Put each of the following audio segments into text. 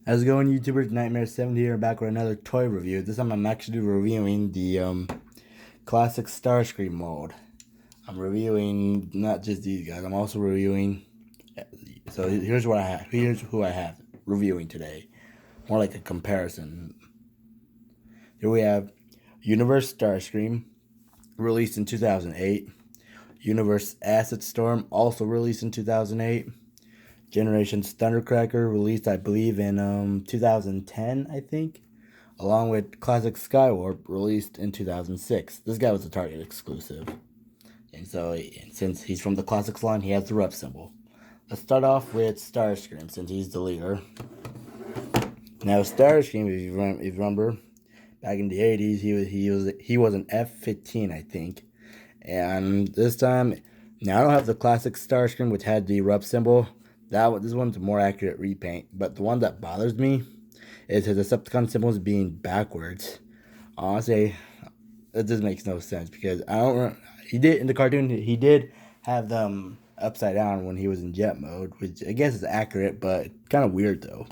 How's it going, YouTubers? Nightmare70 here, back with another toy review. This time I'm actually reviewing the classic Starscream mold. I'm reviewing not just these guys, I'm also reviewing... So here's what I have. Here's who I have reviewing today. More like a comparison. Here we have Universe Starscream, released in 2008. Universe Acid Storm, also released in 2008. Generations Thundercracker, released I believe in 2010, I think, along with Classic Skywarp, released in 2006. This guy was a Target exclusive, and so since he's from the Classics line, he has the rep symbol. Let's start off with Starscream, since he's the leader. Now Starscream, if you remember, back in the 80s, he was an F-15, I think, and this time, now I don't have the Classic Starscream, which had the rep symbol. This one's a more accurate repaint, but the one that bothers me is his Decepticon symbols being backwards. Honestly, it just makes no sense because he did in the cartoon. He did have them upside down when he was in jet mode, which I guess is accurate, but kind of weird though.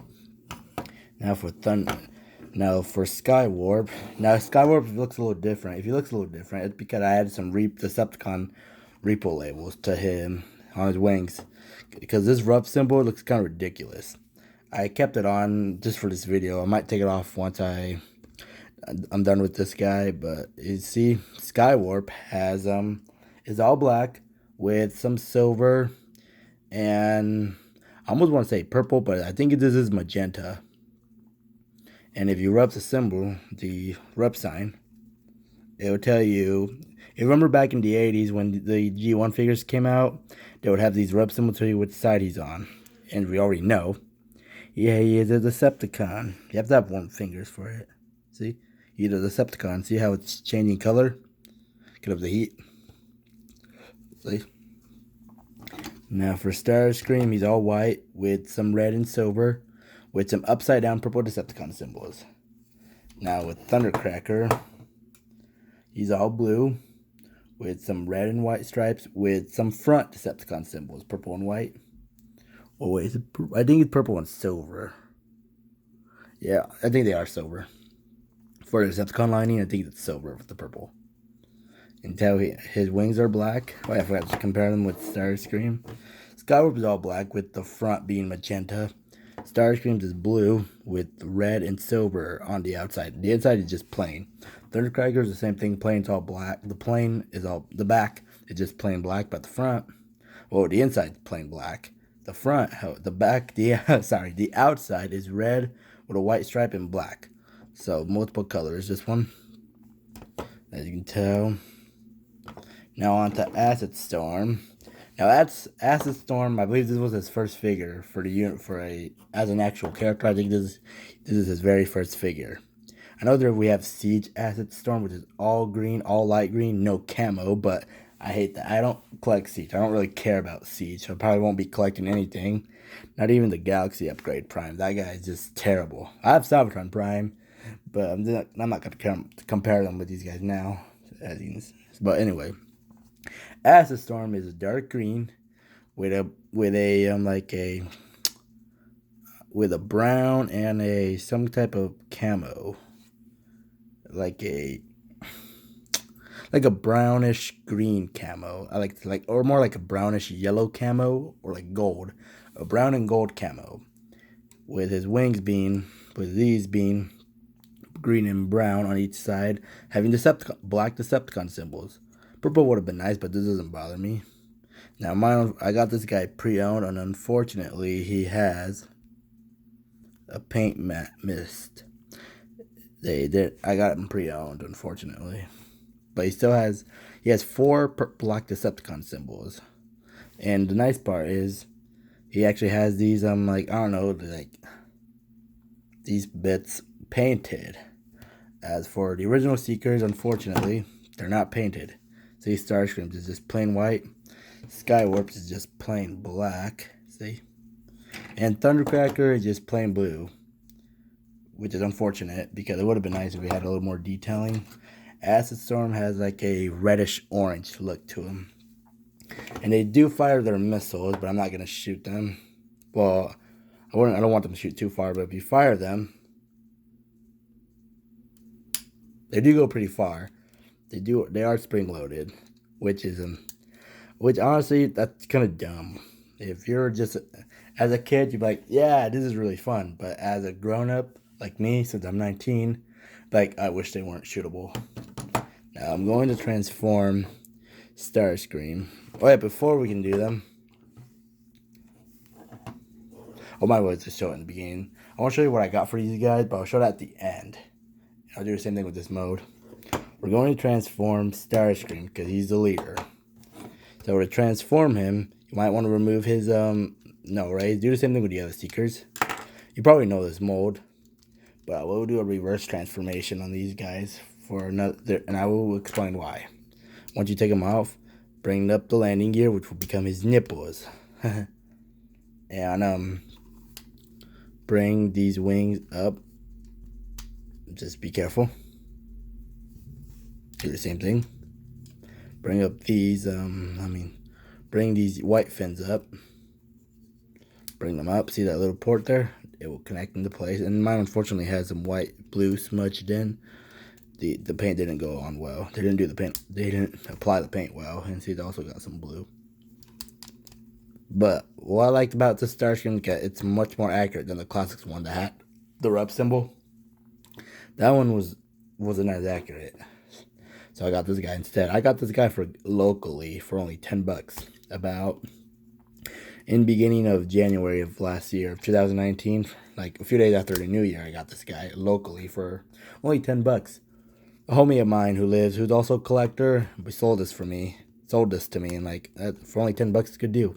Now for Skywarp. Now Skywarp looks a little different. If he looks a little different, it's because I added some Decepticon repo labels to him on his wings, because this rub symbol looks kind of ridiculous. I kept it on just for this video. I might take it off once I'm done with this guy, but you see Skywarp is all black with some silver, and I almost want to say purple, but I think this is magenta. And if you rub the symbol, the rub sign, it will tell you. You remember back in the 80s when the G1 figures came out, they would have these rub symbols tell you which side he's on. And we already know. Yeah, he is a Decepticon. You have to have one fingers for it. See? He's a Decepticon. See how it's changing color? Get up the heat. See? Now for Starscream, he's all white with some red and silver with some upside down purple Decepticon symbols. Now with Thundercracker, he's all blue with some red and white stripes with some front Decepticon symbols, purple and white. Oh wait, I think it's purple and silver. Yeah, I think they are silver. For the Decepticon lining, I think it's silver with the purple. Until his wings are black. Oh yeah, I forgot to compare them with Starscream. Skywarp is all black with the front being magenta. Starscream is blue with red and silver on the outside. The inside is just plain. Thundercracker is the same thing. Plain's all black. The back is just plain black, but the front, well, the inside is plain black. The front, the outside is red with a white stripe and black. So multiple colors. This one, as you can tell. Now on to Acid Storm. Now that's Acid Storm. I believe this was his first figure for the unit as an actual character. I think this is his very first figure. I know that we have C.U.G Acid Storm, which is all green, all light green, no camo, but I hate that. I don't collect C.U.G. I don't really care about C.U.G, so I probably won't be collecting anything. Not even the Galaxy Upgrade Prime. That guy is just terrible. I have Cybertron Prime, but I'm not going to compare them with these guys now. But anyway, Acid Storm is a dark green with a brown and some type of camo. Like a brownish green camo. I like or more like a brownish yellow camo, or like gold. A brown and gold camo. With his wings these being green and brown on each side, having black Decepticon symbols. Purple would have been nice, but this doesn't bother me. Now I got this guy pre-owned, and unfortunately he has a paint matte mist. I got him pre-owned, unfortunately, but he has 4 black Decepticon symbols, and the nice part is he actually has these these bits painted. As for the original Seekers, unfortunately, they're not painted. See, Starscream is just plain white. Skywarp is just plain black. See, and Thundercracker is just plain blue, which is unfortunate because it would have been nice if we had a little more detailing. Acid Storm has like a reddish orange look to them. And they do fire their missiles, but I'm not going to shoot them. Well, I don't want them to shoot too far, but if you fire them, they do go pretty far. They are spring loaded, which honestly, that's kind of dumb. If you're just as a kid, you'd be like, yeah, this is really fun. But as a grown up like me, since I'm 19, like I wish they weren't shootable. Now I'm going to transform Starscream. Oh yeah, before we can do them. Oh, my was to show it in the beginning. I want to show you what I got for these guys, but I'll show that at the end. I'll do the same thing with this mode. We're going to transform Starscream because he's the leader. So to transform him, you might want to remove his no rays. Do the same thing with the other Seekers. You probably know this mold, but I will do a reverse transformation on these guys for another, and I will explain why. Once you take him off, bring up the landing gear, which will become his nipples, and bring these wings up. Just be careful. Do the same thing. Bring up these, bring these white fins up. Bring them up. See that little port there? It will connect into place. And mine unfortunately has some white blue smudged in. The paint didn't go on well. They didn't do the paint. They didn't apply the paint well. And see, it also got some blue. But what I liked about the Starscream, it's much more accurate than the Classics one that had the rub symbol. That one wasn't as accurate. So I got this guy instead. I got this guy for locally for only $10. About in beginning of January of last year, 2019, like a few days after the new year, I got this guy locally for only $10. A homie of mine who's also a collector, sold this to me, and like for only $10, it's a good deal.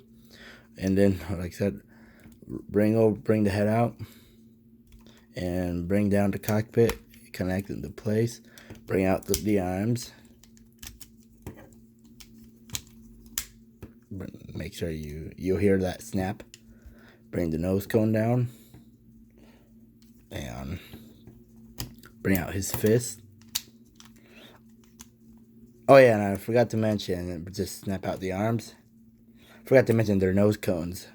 And then, like I said, bring the head out and bring down the cockpit, connect into place, bring out the arms, make sure you'll hear that snap. Bring the nose cone down and bring out his fist. Oh yeah, and I forgot to mention, just snap out the arms. Forgot to mention their nose cones.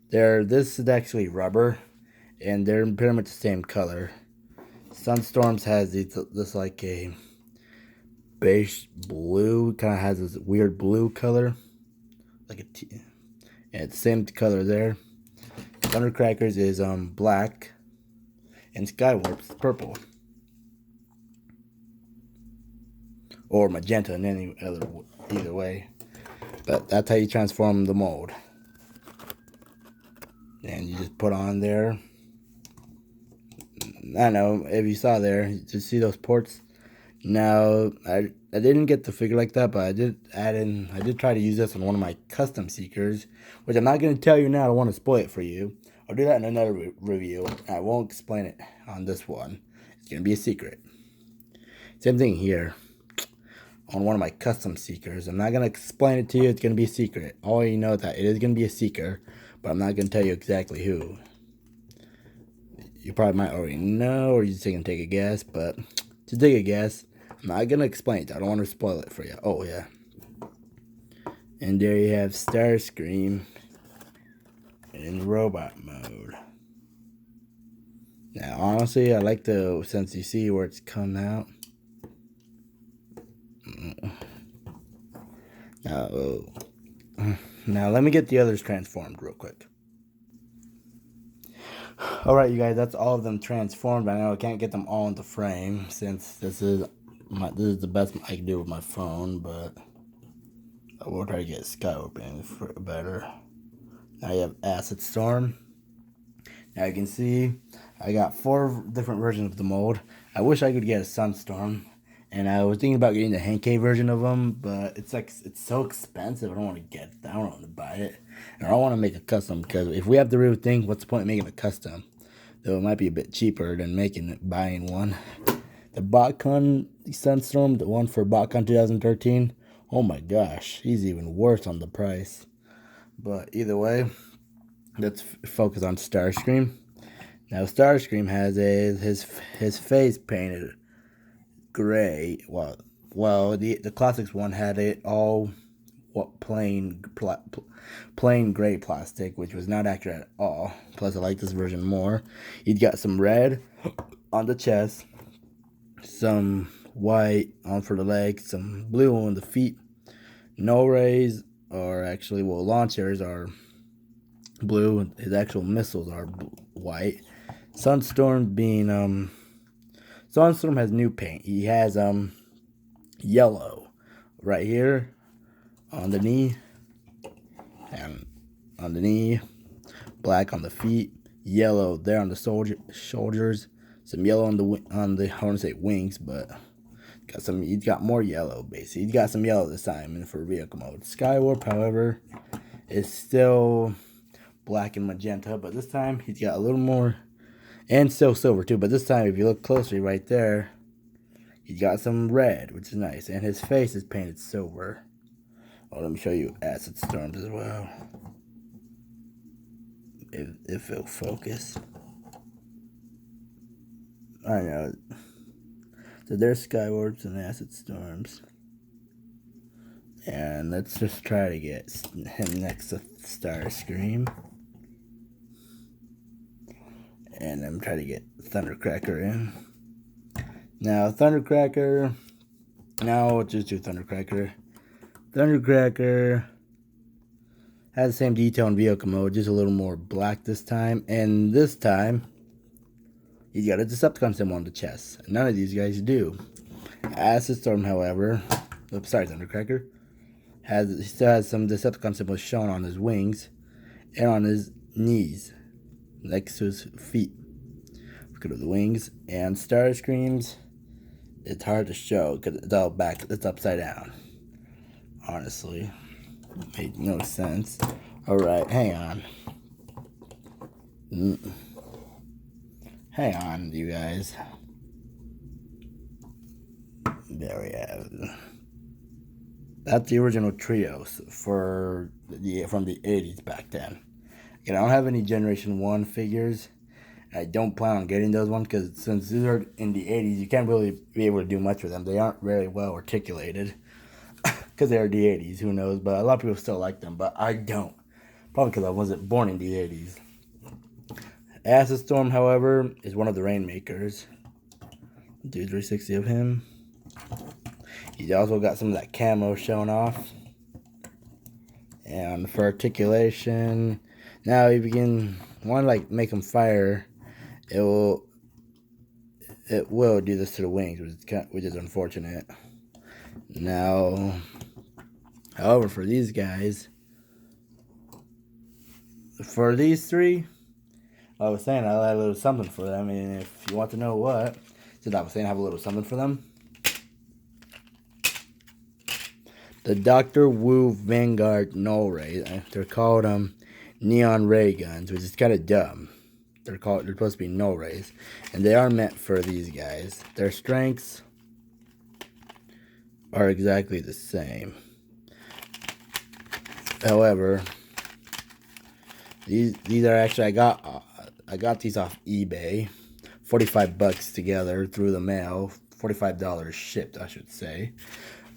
This is actually rubber, and they're pretty much the same color. Sunstorms has this like a beige blue, kind of has this weird blue color, like and it's the same color there. Thundercrackers is black, and Skywarp's purple or magenta in either way. But that's how you transform the mold. And you just put on there. I don't know if you saw there, just see those ports. Now I didn't get the figure like that, but I did try to use this on one of my custom Seekers, which I'm not going to tell you now. I don't want to spoil it for you. I'll do that in another review. I won't explain it on this one. It's going to be a secret. Same thing here on one of my custom Seekers. I'm not going to explain it to you. It's going to be a secret. All you know is that it is going to be a Seeker, but I'm not going to tell you exactly who. You probably might already know, or you're just going to take a guess, but to take a guess, I'm not going to explain it. I don't want to spoil it for you. Oh, yeah. And there you have Starscream in robot mode. Now, honestly, I like since you see where it's come out. Now let me get the others transformed real quick. Alright, you guys, that's all of them transformed. I know I can't get them all into frame since this is the best I can do with my phone, but I will try to get Skywarp in for better. Now you have Acid Storm. Now you can see I got 4 different versions of the mold. I wish I could get a Sunstorm, and I was thinking about getting the Henkei version of them, but it's so expensive. I don't want to get it. I don't want to buy it, and I don't want to make a custom, because if we have the real thing, what's the point of making a custom? Though it might be a bit cheaper than buying one. The BotCon Sunstorm, the one for BotCon 2013. Oh my gosh, he's even worse on the price. But either way, let's focus on Starscream. Now Starscream has his face painted gray. Well, the Classics one had it all plain gray plastic, which was not accurate at all. Plus, I like this version more. He's got some red on the chest, some white on for the legs, some blue on the feet. No rays, or actually, well, launchers are blue. His actual missiles are white. Sunstorm has new paint. He has yellow right here on the knee, and on the knee, black on the feet, yellow there on the shoulders, some yellow on the I want to say wings, but he's got more yellow basically. He's got some yellow this time and for vehicle mode. Skywarp, however, is still black and magenta, but this time he's got a little more, and still silver too, but this time if you look closely right there, he's got some red, which is nice, and his face is painted silver. Oh, let me show you acid storms as well, if it'll focus. I know. So there's Skywarps and acid storms, and let's just try to get him next to Starscream. And I'm trying to get Thundercracker in. Now, Thundercracker. Now, let's just do Thundercracker. Thundercracker has the same detail in vehicle mode, just a little more black this time. And this time, he's got a Decepticon symbol on the chest. None of these guys do. Acid Storm, however. Oops, sorry, Thundercracker. He still has some Decepticon symbols shown on his wings and on his knees, next to his feet. Look at the wings. And Starscream's, it's hard to show because it's all back. It's upside down. Honestly, made no sense. All right, hang on. Hang on, you guys. There we have it. That's the original trios from the 80s back then. Again, I don't have any Generation 1 figures. I don't plan on getting those ones because since these are in the 80s, you can't really be able to do much with them. They aren't very well articulated because they're the 80s. Who knows? But a lot of people still like them, but I don't. Probably because I wasn't born in the 80s. Acid Storm, however, is one of the Rainmakers. Do 360 of him. He's also got some of that camo showing off. And for articulation, now if you can want to like make him fire, it will do this to the wings, which is unfortunate. Now, however, for these guys, for these three, I was saying I had a little something for them. And if you want to know what, since I was saying I have a little something for them. The Dr. Wu Vanguard null rays. They're called neon ray guns, which is kind of dumb. They're supposed to be null rays, and they are meant for these guys. Their strengths are exactly the same. However, these are actually I got these off eBay, $45 together through the mail, $45 shipped, I should say.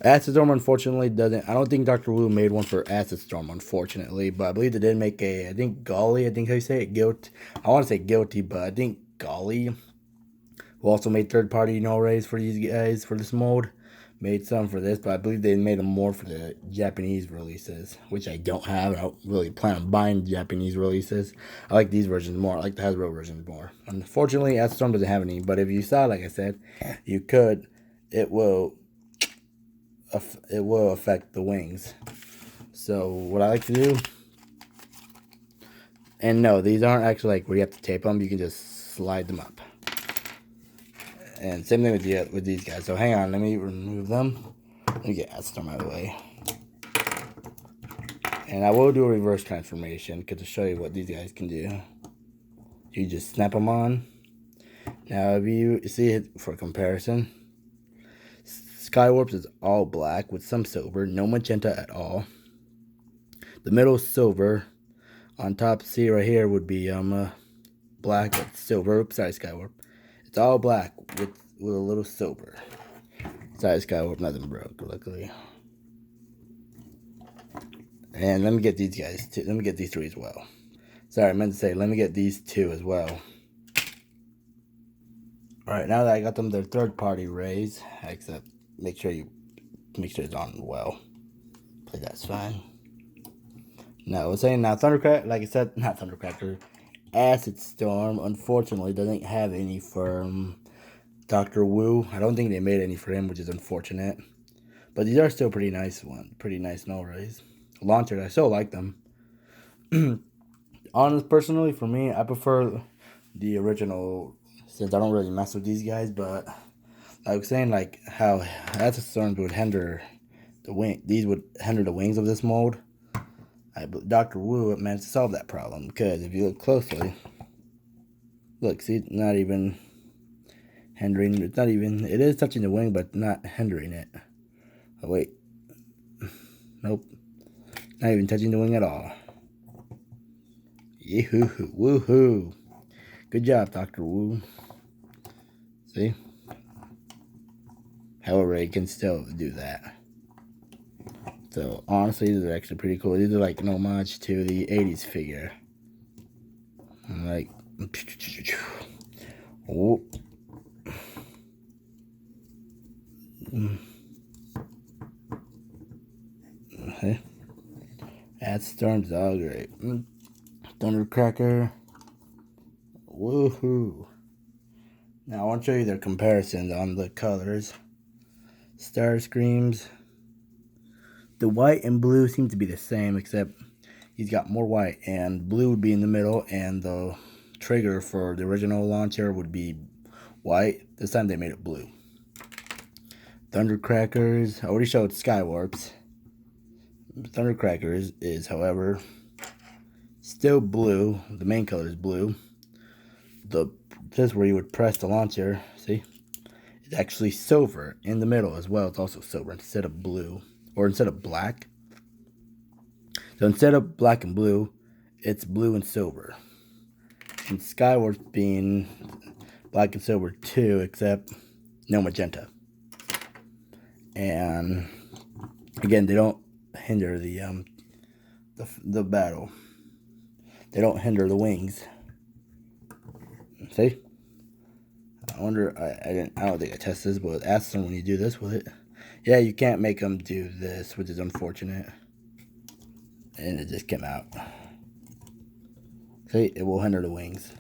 Acid Storm, unfortunately, doesn't. I don't think Dr. Wu made one for Acid Storm, unfortunately, but I believe they did make a. I think Golly. I think how you say it, Guilty. I want to say Guilty, but I think Golly, who also made third-party null rays for these guys for this mold, made some for this, but I believe they made them more for the Japanese releases, which I don't have. I don't really plan on buying Japanese releases. I like these versions more. I like the Hasbro versions more. Unfortunately, Acid Storm doesn't have any, but if you saw, like I said, you could. It will affect the wings. So what I like to do, and no, these aren't actually like where you have to tape them. You can just slide them up. And same thing with these guys. So hang on, let me remove them. Let me get Acid Storm out of the way. And I will do a reverse transformation to show you what these guys can do. You just snap them on. Now if you see it for comparison, Skywarp is all black with some silver, no magenta at all. The middle is silver. On top, see right here would be black with silver. Oops, sorry, Skywarp. It's all black with a little silver. Sorry, Skywarp, nothing broke, luckily. And let me get these guys too. Let me get these 3 as well. Sorry, I meant to say, let me get these 2 as well. Alright, now that I got them their 3rd-party rays, except make sure it's on well. Play that's fine. Now, I was saying now Thundercracker, like I said, not Thundercracker, Acid Storm, unfortunately, doesn't have any from Dr. Wu. I don't think they made any for him, which is unfortunate. But these are still pretty nice null rays. Launchers, I still like them. Honest, personally, for me, I prefer the original, since I don't really mess with these guys, but I was saying, like, how Acid Storms would hinder the wing. These would hinder the wings of this mold. Dr. Wu managed to solve that problem, because if you look closely, look, see, not even hindering, it is touching the wing, but not hindering it. Oh, wait. Nope. Not even touching the wing at all. Yee-hoo-hoo. Woohoo. Good job, Dr. Wu. See? However, it can still do that. So, honestly, these are actually pretty cool. These are like an homage to the 80s figure. Like, oh. Okay. That Storm's all great. Thundercracker. Woohoo. Now, I want to show you their comparisons on the colors. Starscreams. The white and blue seem to be the same, except he's got more white, and blue would be in the middle, and the trigger for the original launcher would be white. This time they made it blue. Thundercrackers. I already showed Skywarps. Thundercrackers is, however, still blue. The main color is blue. This is where you would press the launcher. See? It's actually silver in the middle as well. It's also silver instead of blue. Or instead of black. So instead of black and blue, it's blue and silver. And Skywarp being black and silver too, except no magenta. And again, they don't hinder the battle. They don't hinder the wings. See? I wonder. I don't think I tested this, but ask them when you do this with it. Yeah, you can't make them do this, which is unfortunate. And it just came out. See, it will hinder the wings.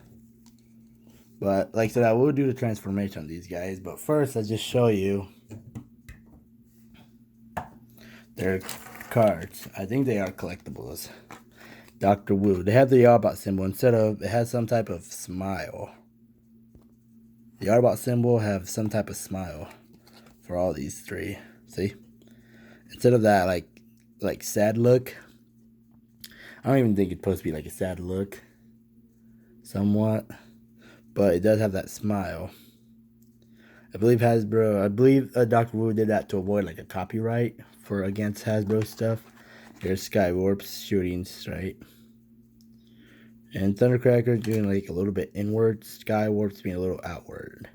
But like I said, I will do the transformation on these guys. But first, I'll just show you their cards. I think they are collectibles. Dr. Wu. They have the Arbot symbol. Instead of, it has some type of smile. The Arbot symbol have some type of smile for all these 3. See? Instead of that, like sad look. I don't even think it's supposed to be like a sad look. Somewhat. But it does have that smile. I believe Dr. Wu did that to avoid like a copyright for against Hasbro stuff. Here's Skywarp's shooting straight. And Thundercracker doing like a little bit inward. Skywarp's being a little outward.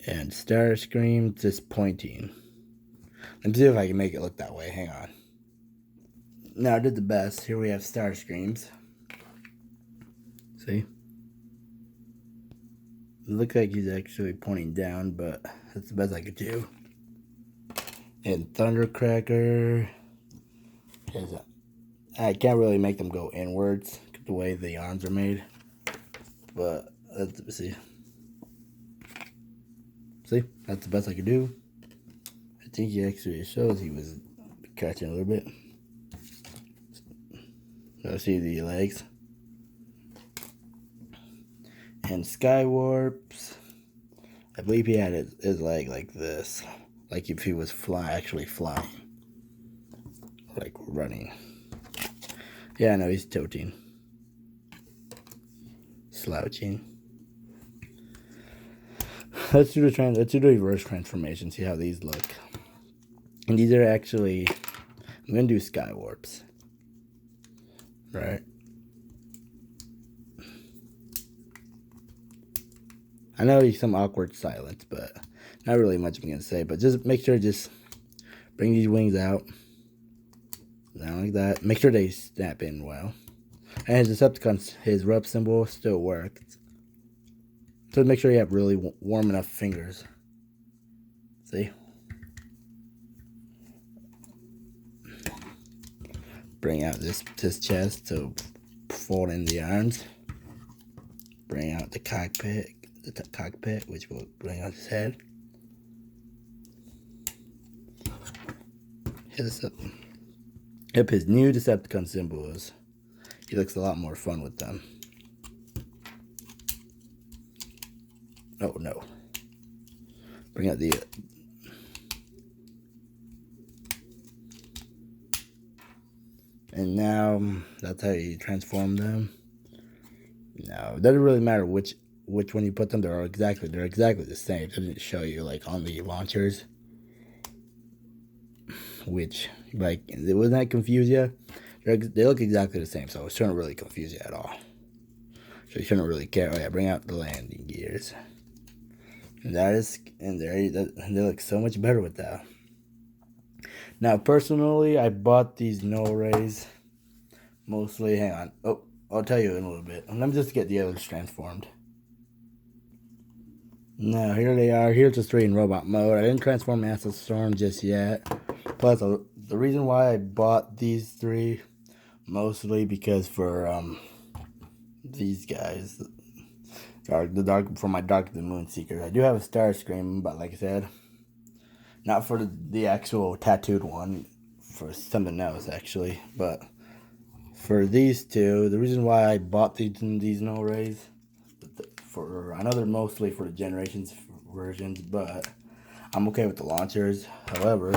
And Starscream just pointing. Let me see if I can make it look that way. Hang on. Now I did the best. Here we have Starscreams. See? It looks like he's actually pointing down, but that's the best I could do. And Thundercracker is I can't really make them go inwards the way the arms are made. But let's see. See? That's the best I could do. I think he actually shows he was catching a little bit. So see the legs. And Skywarps, I believe he had his leg like this. Like if he was actually flying. Like running. Yeah, no, he's tilting. Slouching. Let's do the reverse transformation, see how these look. And these are actually, I'm gonna do Skywarps. Right. I know there's some awkward silence, but not really much I'm gonna say. But just make sure just bring these wings out. Down like that. Make sure they snap in well. And his Decepticons, his rub symbol still works. So make sure you have really warm enough fingers. See? Bring out this chest to fold in the arms. Bring out the cockpit, which will bring out his head. Hip his new Decepticon symbols. He looks a lot more fun with them. Oh no. Bring out the and now that's how you transform them. No, it doesn't really matter which one you put them. They're exactly the same. It doesn't show you like on the launchers. Which like wouldn't that confuse you? They look exactly the same, so it shouldn't really confuse you at all. So you shouldn't really care. Oh yeah, bring out the landing gears. And they look so much better with that. Now, personally, I bought these null rays mostly. Hang on. Oh, I'll tell you in a little bit. Let me just get the others transformed. Now, here they are. Here's the three in robot mode. I didn't transform Acid Storm just yet. Plus, the reason why I bought these three mostly because for these guys, for my Dark of the Moon Seekers, I do have a Starscream, but like I said, not for the actual tattooed one, for something else actually. But for these two, the reason why I bought these null rays, I know they're mostly for the Generations versions, but I'm okay with the launchers. However,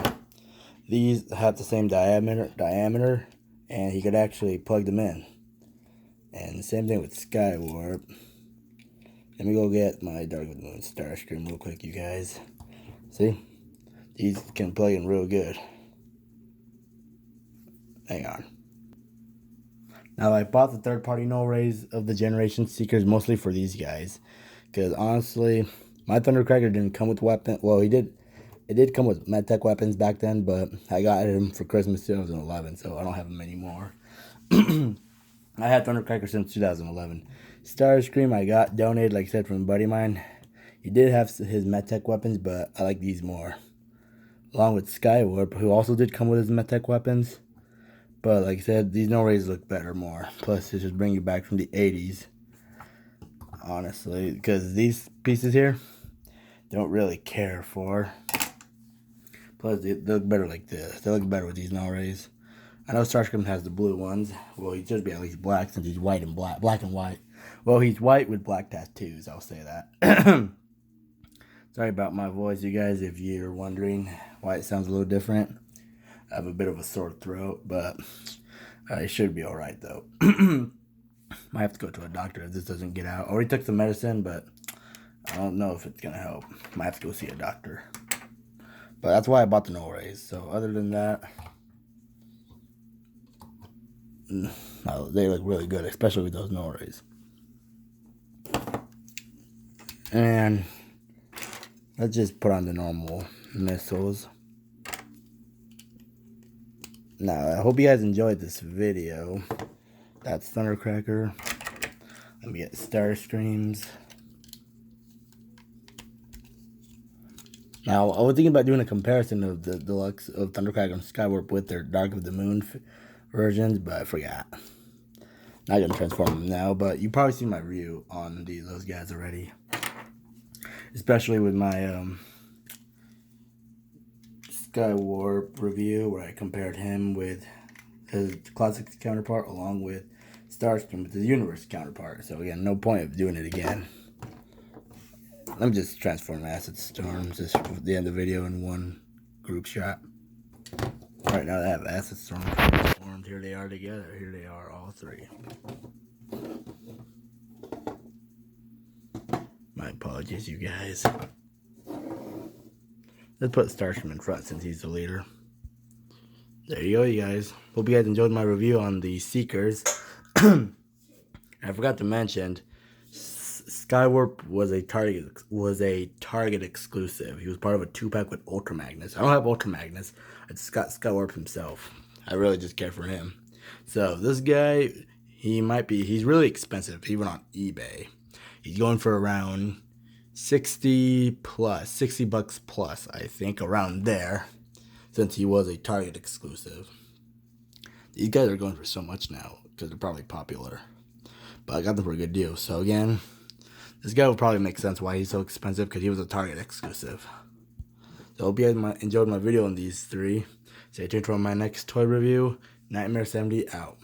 these have the same diameter, and he could actually plug them in. And the same thing with Skywarp. Let me go get my Dark of the Moon Starscream real quick, you guys. See? These can plug in real good. Hang on. Now, I bought the third-party null rays of the Generation Seekers mostly for these guys. Because, honestly, my Thundercracker didn't come with weapon. Well, it did come with medtech weapons back then, but I got him for Christmas 2011, so I don't have them anymore. I had Thundercracker since 2011. Starscream I got donated, like I said, from a buddy of mine. He did have his medtech weapons, but I like these more. Along with Skywarp, who also did come with his medtech weapons. But like I said, these null rays look better more. Plus, it just brings you back from the 80s. Honestly, because these pieces here, don't really care for. Plus, they look better like this. They look better with these null rays. I know Starscream has the blue ones. Well, he should be at least black since he's white and black and white. Well, he's white with black tattoos, I'll say that. Sorry about my voice, you guys, if you're wondering why it sounds a little different. I have a bit of a sore throat, but it should be alright, though. Might have to go to a doctor if this doesn't get out. I already took some medicine, but I don't know if it's going to help. Might have to go see a doctor. But that's why I bought the null rays. So other than that, they look really good, especially with those null rays. And let's just put on the normal missiles. Now, I hope you guys enjoyed this video. That's Thundercracker. Let me get Starscreams. Now, I was thinking about doing a comparison of the deluxe of Thundercracker and Skywarp with their Dark of the Moon versions, but I forgot. Not gonna transform them now, but you probably seen my review on those guys already. Especially with my Skywarp review, where I compared him with his classic counterpart along with Starscream with his universe counterpart. So again, no point of doing it again. Let me just transform Acid Storms just at the end of the video in one group shot. Alright, now that I have Acid Storm transformed, here they are together. Here they are, all three. My apologies, you guys. Let's put Starscream in front since he's the leader. There you go, you guys. Hope you guys enjoyed my review on the Seekers. I forgot to mention, Skywarp was a Target exclusive. He was part of a 2-pack with Ultra Magnus. I don't have Ultra Magnus. I just got Skywarp himself. I really just care for him. So this guy, he's really expensive, even on eBay. He's going for around 60 plus, 60 bucks plus, I think, around there, since he was a Target exclusive. These guys are going for so much now because they're probably popular. But I got them for a good deal. So again, this guy will probably make sense why he's so expensive, because he was a Target exclusive. So I hope you guys enjoyed my video on these three. Stay tuned for my next toy review. Nightmare 70 out.